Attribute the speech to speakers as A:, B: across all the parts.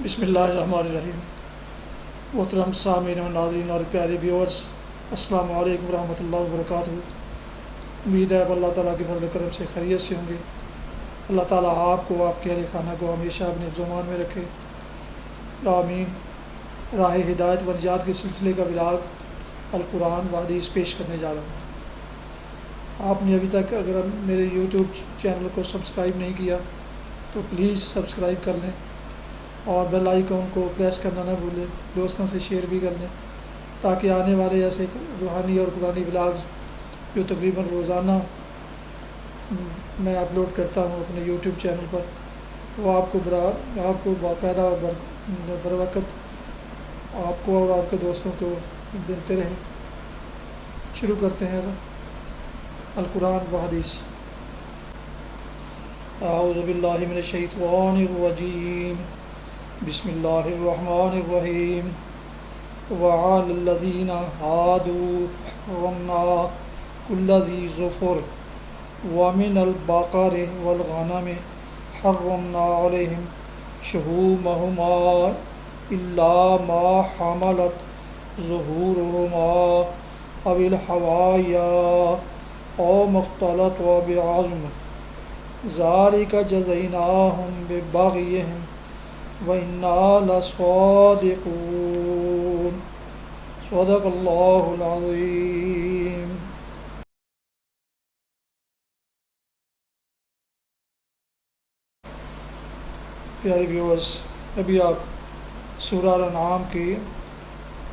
A: بسم اللہ الرحمن الرحیم۔ محترم سامعین و ناظرین اور پیارے ویورز، السلام علیکم ورحمۃ اللہ وبرکاتہ۔ امید ہے اللہ تعالیٰ کے فضل و کرم سے خیریت سے ہوں گے۔ اللہ تعالیٰ آپ کو، آپ کے اہل خانہ کو ہمیشہ اپنے زمان میں رکھے، آمین۔ راہ ہدایت و نجات کے سلسلے کا ولاگ القرآن و حدیث پیش کرنے جا رہا ہوں۔ آپ نے ابھی تک اگر میرے یوٹیوب چینل کو سبسکرائب نہیں کیا تو پلیز سبسکرائب کر لیں اور بیل آئیکن کو پریس کرنا نہ بھولیں، دوستوں سے شیئر بھی کر لیں تاکہ آنے والے ایسے روحانی اور قرآنی ولاگز جو تقریباً روزانہ میں اپلوڈ کرتا ہوں اپنے یوٹیوب چینل پر، وہ آپ کو باقاعدہ اور بروقت آپ کو اور آپ کے دوستوں کو ملتے رہیں۔ شروع کرتے ہیں القرآن و حدیث۔ اعوذ باللہ من الشیطان الرجیم، بسم اللہ الرحمن الرحیم۔ وعلی الذین ہادوا حرمنا کل ذی ظفر ومن البقر والغنم حرمنا علیہم شحومہما الا ما حملت ظہورہما او الحوایا او مختلط بعظم ذالک جزیناہم ببغیہم وَإِنَّا لَصَادِقُونَ۔ صدق اللہ العظیم۔ پیارے ویورز، ابھی آپ سورہ الانعام کی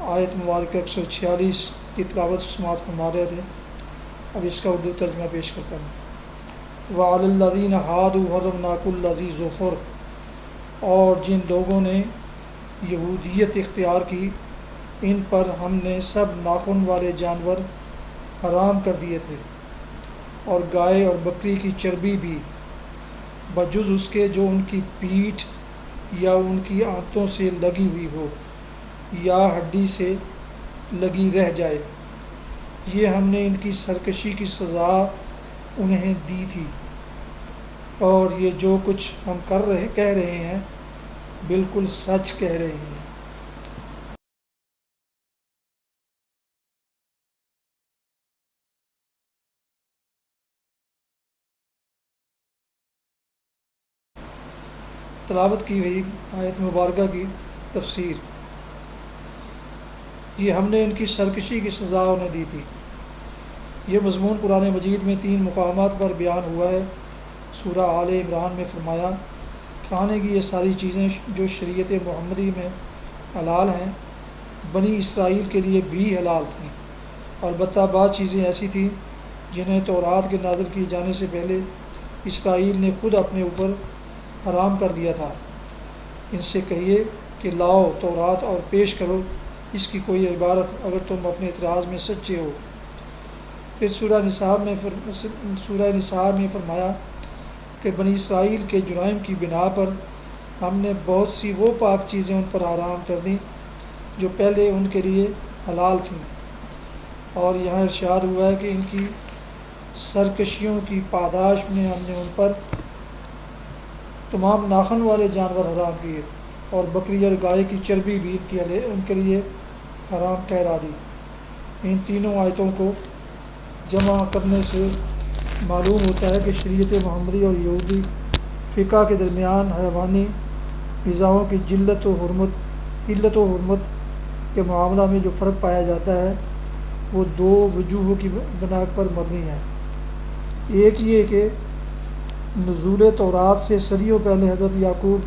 A: آیت مبارکہ 146 کی تلاوت سماعت فرما رہے تھے۔ اب اس کا اردو ترجمہ پیش کرتا ہوں۔ وَعَلَى الَّذِينَ هَادُوا حَرَّمْنَا كُلَّ ذِي ظُفُرٍ، اور جن لوگوں نے یہودیت اختیار کی ان پر ہم نے سب ناخن والے جانور حرام کر دیے تھے، اور گائے اور بکری کی چربی بھی، بجز اس کے جو ان کی پیٹھ یا ان کی آنتوں سے لگی ہوئی ہو یا ہڈی سے لگی رہ جائے، یہ ہم نے ان کی سرکشی کی سزا انہیں دی تھی، اور یہ جو کچھ ہم کہہ رہے ہیں بالکل سچ کہہ رہے ہیں۔ تلاوت کی ہوئی آیت مبارکہ کی تفسیر۔ یہ ہم نے ان کی سرکشی کی سزا انہیں دی تھی، یہ مضمون قرآن مجید میں 3 مقامات پر بیان ہوا ہے۔ سورہ آل عمران میں فرمایا، کھانے کی یہ ساری چیزیں جو شریعت محمدی میں حلال ہیں بنی اسرائیل کے لیے بھی حلال تھیں، البتہ بعض چیزیں ایسی تھیں جنہیں تورات کے نازل کیے جانے سے پہلے اسرائیل نے خود اپنے اوپر حرام کر لیا تھا۔ ان سے کہیے کہ لاؤ تورات اور پیش کرو اس کی کوئی عبارت اگر تم اپنے اعتراض میں سچے ہو۔ پھر سورہ نساء میں فرمایا کہ بنی اسرائیل کے جرائم کی بنا پر ہم نے بہت سی وہ پاک چیزیں ان پر حرام کر دیں جو پہلے ان کے لیے حلال تھیں، اور یہاں ارشاد ہوا ہے کہ ان کی سرکشیوں کی پاداش میں ہم نے ان پر تمام ناخن والے جانور حرام کیے، اور بکری اور گائے کی چربی بھی ان کے لیے حرام ٹھہرا دی۔ ان تینوں آیتوں کو جمع کرنے سے معلوم ہوتا ہے کہ شریعت محمدی اور یہودی فقہ کے درمیان حیوانی غذاؤں کی علت و حرمت کے معاملہ میں جو فرق پایا جاتا ہے وہ 2 وجوہوں کی بنا پر مبنی ہے۔ ایک یہ کہ نزول تورات سے صدیوں پہلے حضرت یعقوب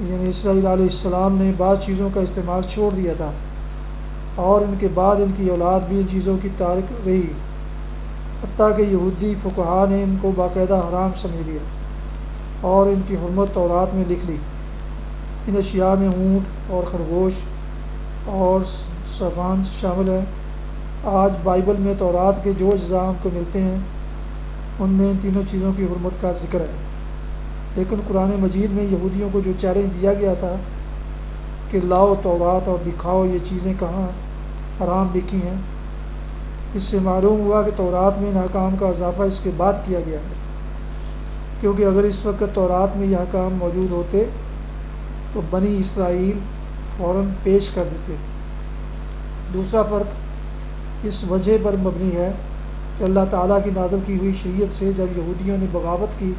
A: یعنی اسرائیل علیہ السلام نے بعض چیزوں کا استعمال چھوڑ دیا تھا، اور ان کے بعد ان کی اولاد بھی ان چیزوں کی تارک رہی، حتیٰ کہ یہودی فقہا نے ان کو باقاعدہ حرام سمجھ لیا اور ان کی حرمت تورات میں لکھ لی۔ ان اشیاء میں اونٹ اور خرگوش اور سبان شامل ہیں۔ آج بائبل میں تورات کے جو اجزاء ہم کو ملتے ہیں ان میں ان تینوں چیزوں کی حرمت کا ذکر ہے، لیکن قرآن مجید میں یہودیوں کو جو چیلنج دیا گیا تھا کہ لاؤ تورات اور دکھاؤ یہ چیزیں کہاں حرام لکھی ہیں، اس سے معلوم ہوا کہ تورات میں ان احکام کا اضافہ اس کے بعد کیا گیا ہے، کیونکہ اگر اس وقت تورات میں یہ احکام موجود ہوتے تو بنی اسرائیل فوراً پیش کر دیتے۔ دوسرا فرق اس وجہ پر مبنی ہے کہ اللہ تعالیٰ کی نازل کی ہوئی شریعت سے جب یہودیوں نے بغاوت کی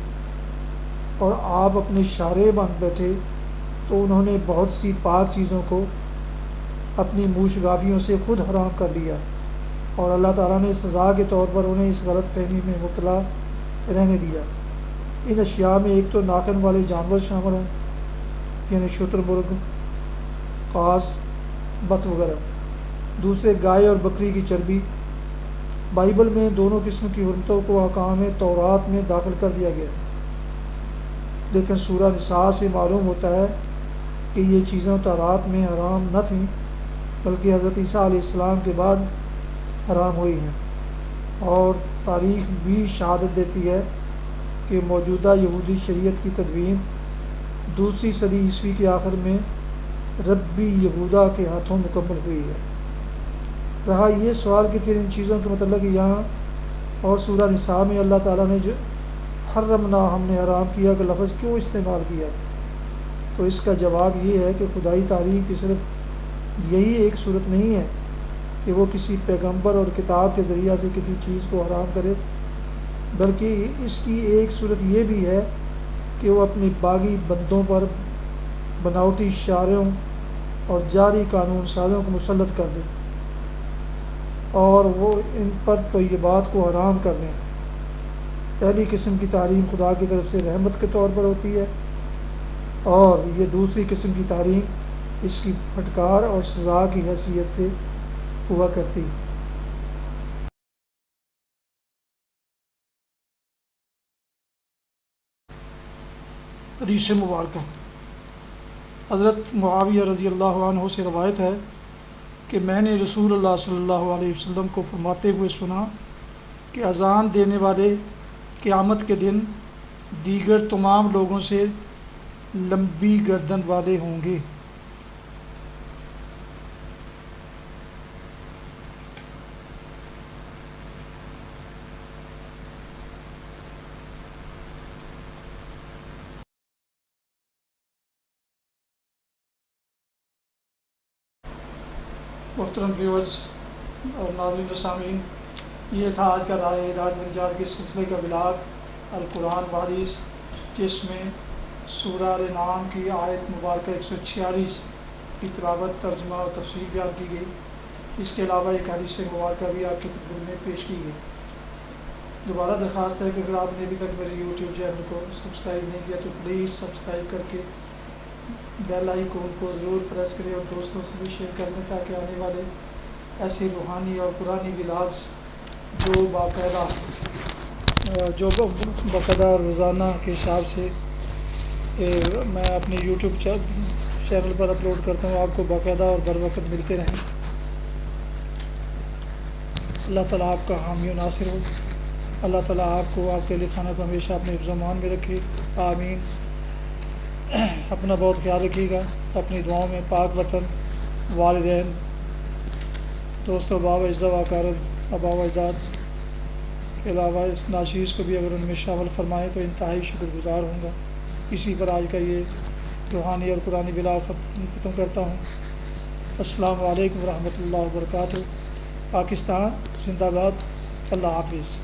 A: اور آپ اپنے شارع بن بیٹھے تو انہوں نے بہت سی پاک چیزوں کو اپنی موشگافیوں سے خود حرام کر لیا، اور اللہ تعالیٰ نے سزا کے طور پر انہیں اس غلط فہمی میں مبتلا رہنے دیا۔ ان اشیاء میں ایک تو ناخن والے جانور شامل ہیں، یعنی شتر، مرغ، خاص، بط وغیرہ۔ دوسرے گائے اور بکری کی چربی۔ بائبل میں دونوں قسم کی حرمتوں کو احکام تورات میں داخل کر دیا گیا، لیکن سورہ نساء سے معلوم ہوتا ہے کہ یہ چیزیں تورات میں حرام نہ تھیں، بلکہ حضرت عیسیٰ علیہ السلام کے بعد حرام ہوئی ہیں، اور تاریخ بھی شہادت دیتی ہے کہ موجودہ یہودی شریعت کی تدوین 2 صدی عیسوی کے آخر میں ربی یہودا کے ہاتھوں مکمل ہوئی ہے۔ رہا یہ سوال کہ پھر ان چیزوں کے متعلق یہاں اور سورہ نساء میں اللہ تعالیٰ نے جو حرمنا، ہم نے حرام کیا کا لفظ کیوں استعمال کیا، تو اس کا جواب یہ ہے کہ خدائی تعلیم کی صرف یہی ایک صورت نہیں ہے کہ وہ کسی پیغمبر اور کتاب کے ذریعہ سے کسی چیز کو حرام کرے، بلکہ اس کی ایک صورت یہ بھی ہے کہ وہ اپنے باغی بندوں پر بناوٹی شارعوں اور جعلی قانون سازوں کو مسلط کر دے اور وہ ان پر طیبات کو حرام کر دیں۔ پہلی قسم کی تعلیم خدا کی طرف سے رحمت کے طور پر ہوتی ہے، اور یہ دوسری قسم کی تعلیم اس کی پھٹکار اور سزا کی حیثیت سے ہوا کرتی ہے۔ حدیث مبارکہ۔ حضرت معاویہ رضی اللہ عنہ سے روایت ہے کہ میں نے رسول اللہ صلی اللہ علیہ وسلم کو فرماتے ہوئے سنا کہ اذان دینے والے قیامت کے دن دیگر تمام لوگوں سے لمبی گردن والے ہوں گے۔ محترم ویورز اور ناظرین و سامعین، یہ تھا آج کا رائے ہدایت و نجات کے سلسلے کا بلاگ القرآن و حدیث، جس میں سورہ الانعام کی آیت مبارکہ 146 کی تلاوت، ترجمہ اور تفسیر بیان کی گئی۔ اس کے علاوہ ایک حدیث مبارکہ بھی آپ کی خدمت میں پیش کی گئی۔ دوبارہ درخواست ہے کہ اگر آپ نے ابھی تک میرے یوٹیوب چینل کو سبسکرائب نہیں کیا تو پلیز سبسکرائب کر کے بیل آئیکن کو ضرور پریس کریں اور دوستوں سے بھی شیئر کر دیں، تاکہ آنے والے ایسے روحانی اور قرآنی ولاگس جو باقاعدہ روزانہ کے حساب سے میں اپنے یوٹیوب چینل پر اپلوڈ کرتا ہوں، آپ کو باقاعدہ اور بر وقت ملتے رہیں۔ اللہ تعالیٰ آپ کا حامی و ناصر ہو۔ اللہ تعالیٰ آپ کو، آپ کے اہل خانہ کو ہمیشہ اپنے حفظ و امان میں رکھے، آمین۔ اپنا بہت خیال رکھیے گا، اپنی دعاؤں میں پاک وطن، والدین، دوستوں، باب اجزا و اقارب، آبا و اجداد کے علاوہ اس ناشیز کو بھی اگر ان میں شامل فرمائیں تو انتہائی شکر گزار ہوں گا۔ اسی پر آج کا یہ روحانی اور قرآنی ولاگ ختم کرتا ہوں۔ السلام علیکم ورحمۃ اللہ وبرکاتہ۔ پاکستان زندہ باد۔ اللہ حافظ۔